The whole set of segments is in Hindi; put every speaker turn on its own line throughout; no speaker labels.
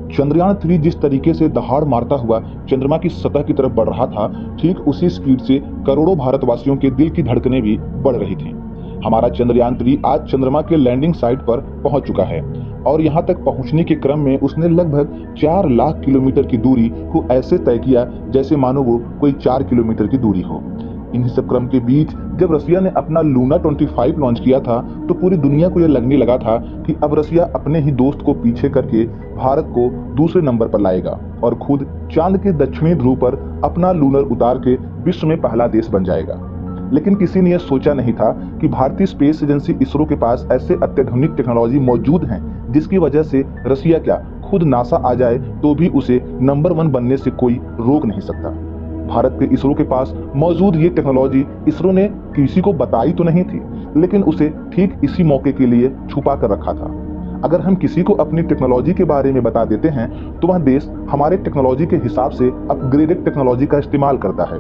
चंद्रयान 3 जिस तरीके से दहाड़ मारता हुआ चंद्रमा की सतह की तरफ बढ़ रहा था, ठीक उसी स्पीड से करोड़ों भारतवासियों के दिल की धड़कनें भी बढ़ रही थीं। हमारा चंद्रयान 3 आज चंद्रमा के लैंडिंग साइट पर पहुंच चुका है और यहां तक पहुंचने के क्रम में उसने लगभग 4 लाख किलोमीटर की दूरी को ऐसे तय किया जैसे मानो वो कोई 4 किलोमीटर की दूरी हो। इन्हीं सब क्रम के बीच जब रसिया ने अपना लूना 25 लॉन्च किया था तो पूरी दुनिया को यह लगने लगा था कि अब रसिया अपने ही दोस्त को पीछे करके भारत को दूसरे नंबर पर लाएगा और खुद चांद के दक्षिणी ध्रुव पर अपना लूनर उतार के विश्व में पहला देश बन जाएगा। लेकिन किसी ने यह सोचा नहीं था कि भारतीय स्पेस एजेंसी इसरो के पास ऐसे अत्याधुनिक टेक्नोलॉजी मौजूद हैं जिसकी वजह से रसिया क्या खुद नासा आ जाए तो भी उसे नंबर 1 बनने से कोई रोक नहीं सकता। भारत के इसरो के पास मौजूद ये टेक्नोलॉजी इसरो ने किसी को बताई तो नहीं थी, लेकिन उसे ठीक इसी मौके के लिए छुपा कर रखा था। अगर हम किसी को अपनी टेक्नोलॉजी के बारे में बता देते हैं तो वह देश हमारे टेक्नोलॉजी के हिसाब से अपग्रेडेड टेक्नोलॉजी का इस्तेमाल करता है।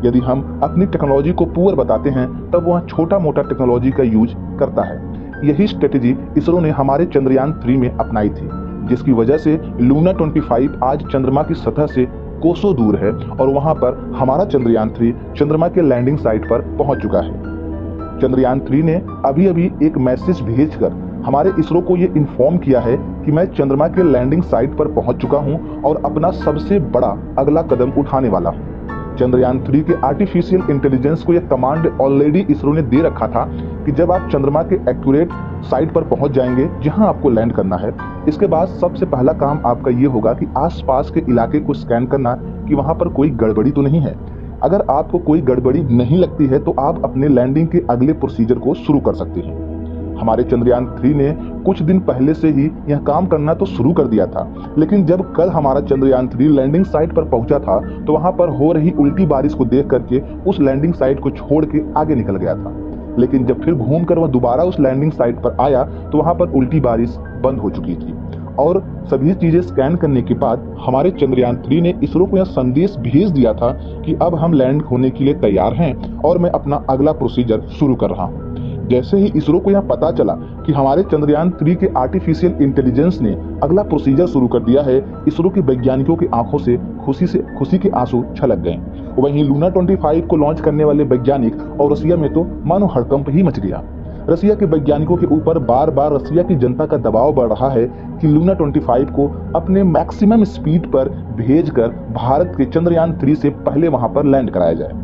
यदि हम अपनी टेक्नोलॉजी को पुअर बताते हैं तब वह छोटा मोटा टेक्नोलॉजी का यूज करता है। यही स्ट्रेटेजी इसरो ने हमारे चंद्रयान 3 में अपनाई थी, जिसकी वजह से लूना 25 आज चंद्रमा की सतह से कोसों दूर है और वहां पर हमारा चंद्रयान 3 चंद्रमा के लैंडिंग साइट पर पहुंच चुका है। चंद्रयान 3 ने अभी अभी एक मैसेज भेजकर हमारे इसरो को ये इन्फॉर्म किया है कि मैं चंद्रमा के लैंडिंग साइट पर पहुंच चुका हूं और अपना सबसे बड़ा अगला कदम उठाने वाला हूं। चंद्रयान 3 के आर्टिफिशियल इंटेलिजेंस को यह कमांड ऑलरेडी इसरो ने दे रखा था कि जब आप चंद्रमा के एक्यूरेट साइट पर पहुंच जाएंगे जहां आपको लैंड करना है, इसके बाद सबसे पहला काम आपका ये होगा कि आसपास के इलाके को स्कैन करना कि वहां पर कोई गड़बड़ी तो नहीं है। अगर आपको कोई गड़बड़ी नहीं लगती है तो आप अपने लैंडिंग के अगले प्रोसीजर को शुरू कर सकते हैं। हमारे चंद्रयान 3 ने कुछ दिन पहले से ही यह काम करना तो शुरू कर दिया था, लेकिन जब कल हमारा चंद्रयान 3 लैंडिंग साइट पर पहुंचा था तो वहां पर हो रही उल्टी बारिश को देख करके उस लैंडिंग साइट को छोड़ के आगे निकल गया था। लेकिन जब फिर घूमकर वह दोबारा उस लैंडिंग साइट पर आया तो वहां पर उल्टी बारिश बंद हो चुकी थी और सभी चीजें स्कैन करने के बाद हमारे चंद्रयान 3 ने इसरो को यह संदेश भेज दिया था कि अब हम लैंड होने के लिए तैयार हैं और मैं अपना अगला प्रोसीजर शुरू कर रहा हूं। जैसे ही इसरो को यह पता चला कि हमारे चंद्रयान 3 के आर्टिफिशियल इंटेलिजेंस ने अगला प्रोसीजर शुरू कर दिया है, इसरो के वैज्ञानिकों की आंखों से खुशी के आंसू छलक गए। वहीं लूना 25 को लॉन्च करने वाले वैज्ञानिक और रसिया में तो मानो हड़कंप ही मच गया। रसिया के वैज्ञानिकों के ऊपर बार बार रसिया की जनता का दबाव बढ़ रहा है कि लूना 25 को अपने मैक्सिमम स्पीड पर भेजकर भारत के चंद्रयान 3 से पहले वहां पर लैंड कराया जाए।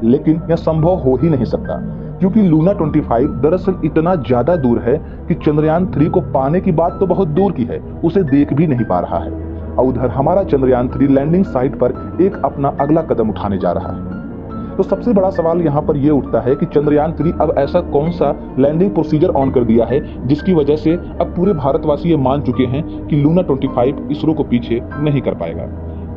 लेकिन यह संभव हो ही नहीं सकता, क्योंकि लूना 25 दरअसल इतना ज्यादा दूर है कि चंद्रयान 3 को पाने की बात तो बहुत दूर की है, उसे देख भी नहीं पा रहा है। और उधर हमारा चंद्रयान 3 लैंडिंग साइट पर एक अपना अगला कदम उठाने जा रहा है। तो सबसे बड़ा सवाल यहाँ पर यह उठता है कि चंद्रयान 3 अब ऐसा कौन सा लैंडिंग प्रोसीजर ऑन कर दिया है जिसकी वजह से अब पूरे भारतवासी ये मान चुके हैं कि लूना 25 इसरो को पीछे नहीं कर पाएगा।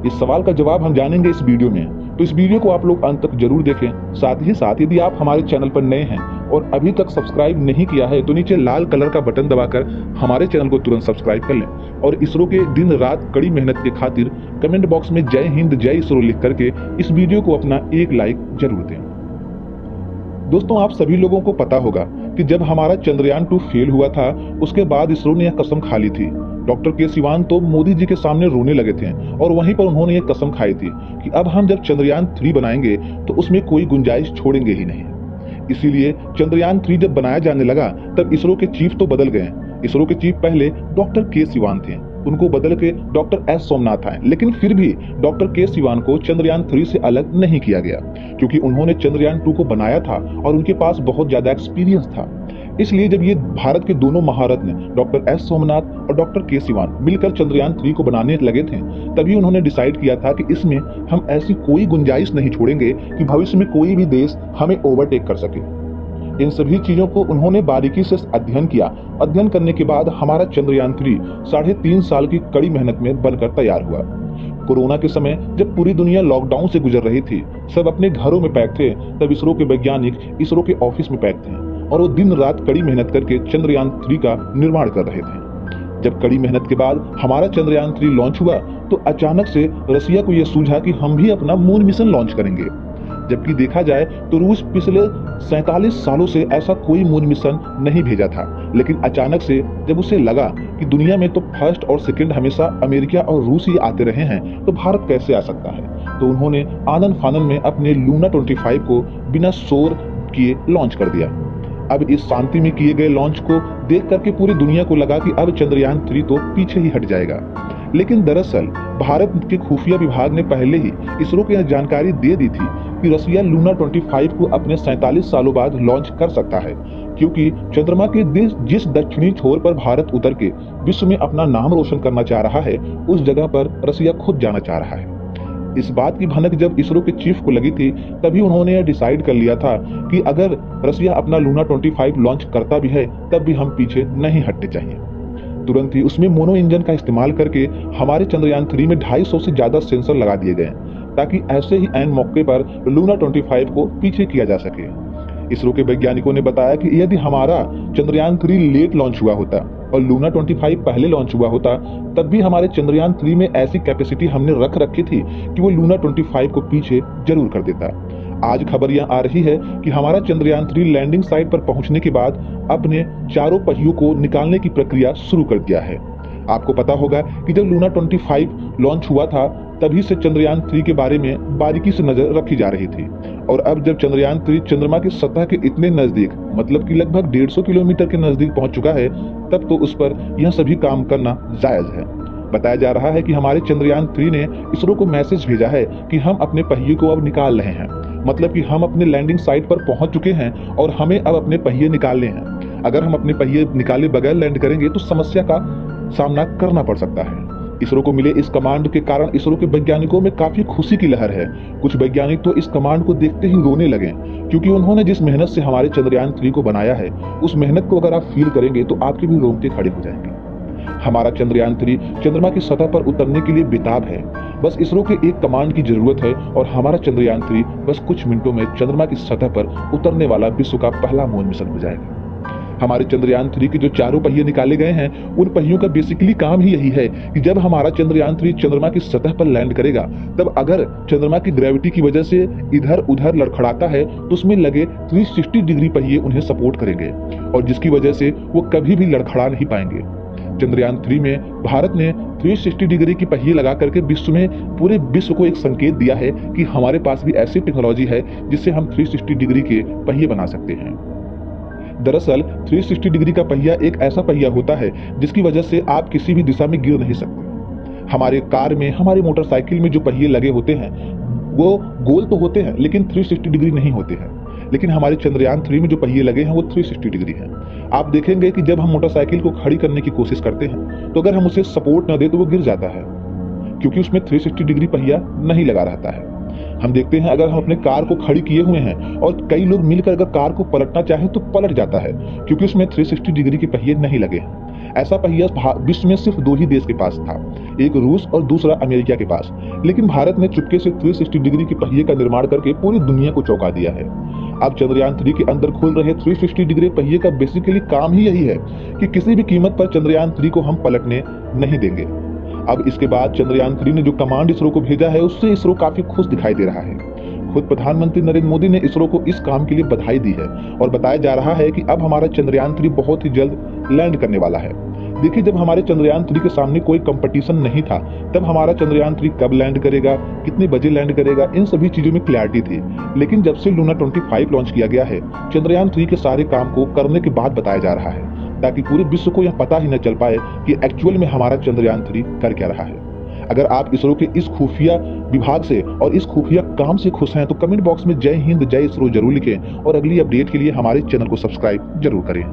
इस सवाल का जवाब हम जानेंगे इस वीडियो में, तो इस वीडियो को आप लोग अंत तक जरूर देखें। साथ ही साथ यदि आप हमारे चैनल पर नए हैं और अभी तक सब्सक्राइब नहीं किया है तो नीचे लाल कलर का बटन दबाकर हमारे चैनल को तुरंत सब्सक्राइब कर लें और इसरो के दिन रात कड़ी मेहनत के खातिर कमेंट बॉक्स में जय हिंद जय इसरो लिख करके इस वीडियो को अपना एक लाइक जरूर दें। दोस्तों, आप सभी लोगों को पता होगा कि जब हमारा चंद्रयान 2 फेल हुआ था उसके बाद इसरो ने यह कसम खा ली थी। डॉक्टर के सिवान तो मोदी जी के सामने रोने लगे थे और वहीं पर उन्होंने ये कसम खाई थी कि अब हम जब चंद्रयान 3 बनाएंगे तो उसमें कोई गुंजाइश छोड़ेंगे ही नहीं। इसीलिए चंद्रयान 3 जब बनाया जाने लगा तब इसरो के चीफ तो बदल गए। इसरो के चीफ पहले डॉक्टर के सिवान थे, उनको बदल के डॉक्टर एस सोमनाथ आए, लेकिन फिर भी डॉक्टर के सिवान को चंद्रयान 3 से अलग नहीं किया गया क्योंकि उन्होंने चंद्रयान 2 को बनाया था और उनके पास बहुत ज्यादा एक्सपीरियंस था। इसलिए जब ये भारत के दोनों महारत्न डॉक्टर एस सोमनाथ और डॉक्टर के सिवान मिलकर चंद्रयान 3 को बनाने लगे थे, तभी उन्होंने डिसाइड किया था कि इसमें हम ऐसी कोई गुंजाइश नहीं छोड़ेंगे कि भविष्य में कोई भी देश हमें ओवरटेक कर सके। इन सभी चीजों को उन्होंने बारीकी से अध्ययन किया। अध्ययन करने के बाद हमारा चंद्रयान 3 3.5 साल की कड़ी मेहनत में बनकर तैयार हुआ। कोरोना के समय जब पूरी दुनिया लॉकडाउन से गुजर रही थी, सब अपने घरों में पैक थे, तब इसरो के वैज्ञानिक इसरो के ऑफिस में पैक थे और वो दिन रात कड़ी मेहनत करके चंद्रयान 3 का निर्माण कर रहे थे। जब कड़ी मेहनत के बाद हमारा चंद्रयान 3 लॉन्च हुआ तो अचानक से रसिया को यह सूझा कि हम भी अपना मून मिशन लॉन्च करेंगे। जबकि देखा जाए तो रूस पिछले 47 सालों से ऐसा कोई मून मिशन नहीं भेजा था, लेकिन अचानक से जब उसे लगा कि दुनिया में तो फर्स्ट और सेकंड हमेशा अमेरिका और रूस ही आते रहे हैं, तो भारत कैसे आ सकता है। तो उन्होंने आनन फानन में अपने लूना 25 को बिना शोर किए लॉन्च कर दिया। अब इस शांति में किए गए लॉन्च को देख करके पूरी दुनिया को लगा कि अब चंद्रयान 3 तो पीछे ही हट जाएगा। लेकिन दरअसल भारत के खुफिया विभाग ने पहले ही इसरो को यह जानकारी दे दी थी कि रसिया लूना 25 को अपने 47 सालों बाद लॉन्च कर सकता है, क्योंकि चंद्रमा के जिस दक्षिणी छोर पर भारत उतर के विश्व में अपना नाम रोशन करना चाह रहा है, उस जगह पर रसिया खुद जाना चाह रहा है। इस बात की भनक जब इसरो के चीफ को लगी थी, तभी उन्होंने यह डिसाइड कर लिया था कि अगर रसिया अपना लूना 25 लॉन्च करता भी है, तब भी हम पीछे नहीं हटने चाहिए। तुरंत ही उसमें मोनो इंजन का इस्तेमाल करके हमारे चंद्रयान 3 में 250 से ज्यादा सेंसर लगा दिए गए, ताकि ऐसे ही ऐन मौके पर लूना 25 को पीछे किया जा सके। इसरो के वैज्ञानिकों ने बताया कि यदि हमारा चंद्रयान 3 लेट लॉन्च हुआ होता और लूना 25 पहले लॉन्च हुआ होता, तब भी हमारे चंद्रयान 3 में ऐसी कैपेसिटी हमने रख रखी थी कि वो लूना 25 को पीछे जरूर कर देता। आज खबर यह आ रही है कि हमारा चंद्रयान 3 लैंडिंग साइट पर पहुंचने के बाद अपने चारों पहियों को निकालने की प्रक्रिया शुरू कर दिया है। आपको पता होगा कि जब लूना 25 लॉन्च हुआ था, तभी से चंद्रयान 3 के बारे में बारीकी से नजर रखी जा रही थी, और अब जब चंद्रयान 3 चंद्रमा की सतह के इतने नजदीक, मतलब कि लगभग 150 किलोमीटर के नजदीक पहुंच चुका है, तब तो उस पर यह सभी काम करना जायज है। बताया जा रहा है कि हमारे चंद्रयान 3 ने इसरो को मैसेज भेजा है कि हम अपने पहिए को अब निकाल रहे हैं, मतलब कि हम अपने लैंडिंग साइट पर पहुंच चुके हैं और हमें अब अपने पहिए निकालने हैं। अगर हम अपने पहिए निकाले बगैर लैंड करेंगे तो समस्या का सामना करना पड़ सकता है। इसरो को मिले इस कमांड के कारण इसरो के वैज्ञानिकों में काफी खुशी की लहर है। कुछ वैज्ञानिक तो इस कमांड को देखते ही रोने लगे, क्योंकि उन्होंने जिस मेहनत से हमारे चंद्रयान 3 को बनाया है, उस मेहनत को अगर आप फील करेंगे तो आपके भी रोंगटे खड़े हो जाएंगे। हमारा चंद्रयान 3 चंद्रमा की सतह पर उतरने के लिए बेताब है। बस इसरो के एक कमांड की जरूरत है और हमारा चंद्रयान 3 बस कुछ मिनटों में चंद्रमा की सतह पर उतरने वाला विश्व का पहला मून मिशन हो जाएगा। हमारे चंद्रयान 3 के जो चारों पहिए निकाले गए हैं, उन पहियों का बेसिकली काम ही यही है कि जब हमारा चंद्रयान 3 चंद्रमा की सतह पर लैंड करेगा, तब अगर चंद्रमा की ग्रेविटी की वजह से इधर उधर लड़खड़ाता है, तो उसमें लगे 360 डिग्री पहिए उन्हें सपोर्ट करेंगे, और जिसकी वजह से वो कभी भी लड़खड़ा नहीं पाएंगे। चंद्रयान 3 में भारत ने 360 डिग्री की पहिए लगा करके विश्व में पूरे विश्व को एक संकेत दिया है कि हमारे पास भी ऐसी टेक्नोलॉजी है जिससे हम 360 डिग्री के पहिए बना सकते हैं। दरअसल 360 डिग्री का पहिया एक ऐसा पहिया होता है जिसकी वजह से आप किसी भी दिशा में गिर नहीं सकते। हमारे कार में, हमारे मोटरसाइकिल में जो पहिए लगे होते हैं वो गोल तो होते हैं, लेकिन 360 डिग्री नहीं होते हैं। लेकिन हमारे चंद्रयान 3 में जो पहिए लगे हैं वो 360 डिग्री हैं। आप देखेंगे कि जब हम मोटरसाइकिल को खड़ी करने की कोशिश करते हैं, तो अगर हम उसे सपोर्ट न दे तो वो गिर जाता है, क्योंकि उसमें 360 डिग्री पहिया नहीं लगा रहता है। हम देखते हैं अगर हम अपने कार को खड़ी किए हुए हैं और कई लोग मिलकर अगर कार को पलटना चाहें तो पलट जाता है, क्योंकि उसमें 360 डिग्री के पहिए नहीं लगे हैं। ऐसा पहिया विश्व में सिर्फ 2 ही देश के पास था, एक रूस और दूसरा अमेरिका के पास। लेकिन भारत ने चुपके से 360 डिग्री के पहिए का निर्माण करके पूरी दुनिया को चौंका दिया है। अब चंद्रयान 3 के अंदर खुल रहे 360 डिग्री पहिए का बेसिकली काम ही यही है कि किसी भी कीमत पर चंद्रयान 3 को हम पलटने नहीं देंगे। अब इसके बाद चंद्रयान 3 ने जो कमांड इसरो को भेजा है, उससे इसरो काफी खुश दिखाई दे रहा है। खुद प्रधानमंत्री नरेंद्र मोदी ने इसरो को इस काम के लिए बधाई दी है और बताया जा रहा है कि अब हमारा चंद्रयान 3 बहुत ही जल्द लैंड करने वाला है। देखिए, जब हमारे चंद्रयान 3 के सामने कोई कंपटीशन नहीं था, तब हमारा चंद्रयान 3 कब लैंड करेगा, कितने बजे लैंड करेगा, इन सभी चीजों में क्लैरिटी थी। लेकिन जब से लूना 25 लॉन्च किया गया है, चंद्रयान 3 के सारे काम को करने के बाद बताया जा रहा है, ताकि पूरे विश्व को यह पता ही न चल पाए कि एक्चुअल में हमारा चंद्रयान 3 कर क्या रहा है। अगर आप इसरो के इस खुफिया विभाग से और इस खुफिया काम से खुश हैं, तो कमेंट बॉक्स में जय हिंद जय इसरो जरूर लिखें और अगली अपडेट के लिए हमारे चैनल को सब्सक्राइब जरूर करें।